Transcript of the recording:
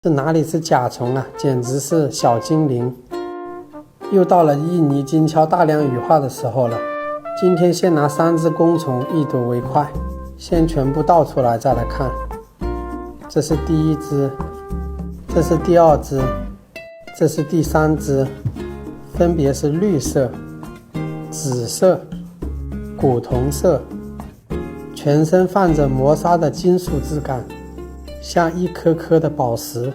这哪里是甲虫啊，简直是小精灵。又到了印尼金锹大量羽化的时候了。今天先拿3只公虫一睹为快，先全部倒出来再来看。这是第1只，这是第2只，这是第3只，分别是绿色、紫色、古铜色，全身泛着磨砂的金属质感，像一颗颗的宝石。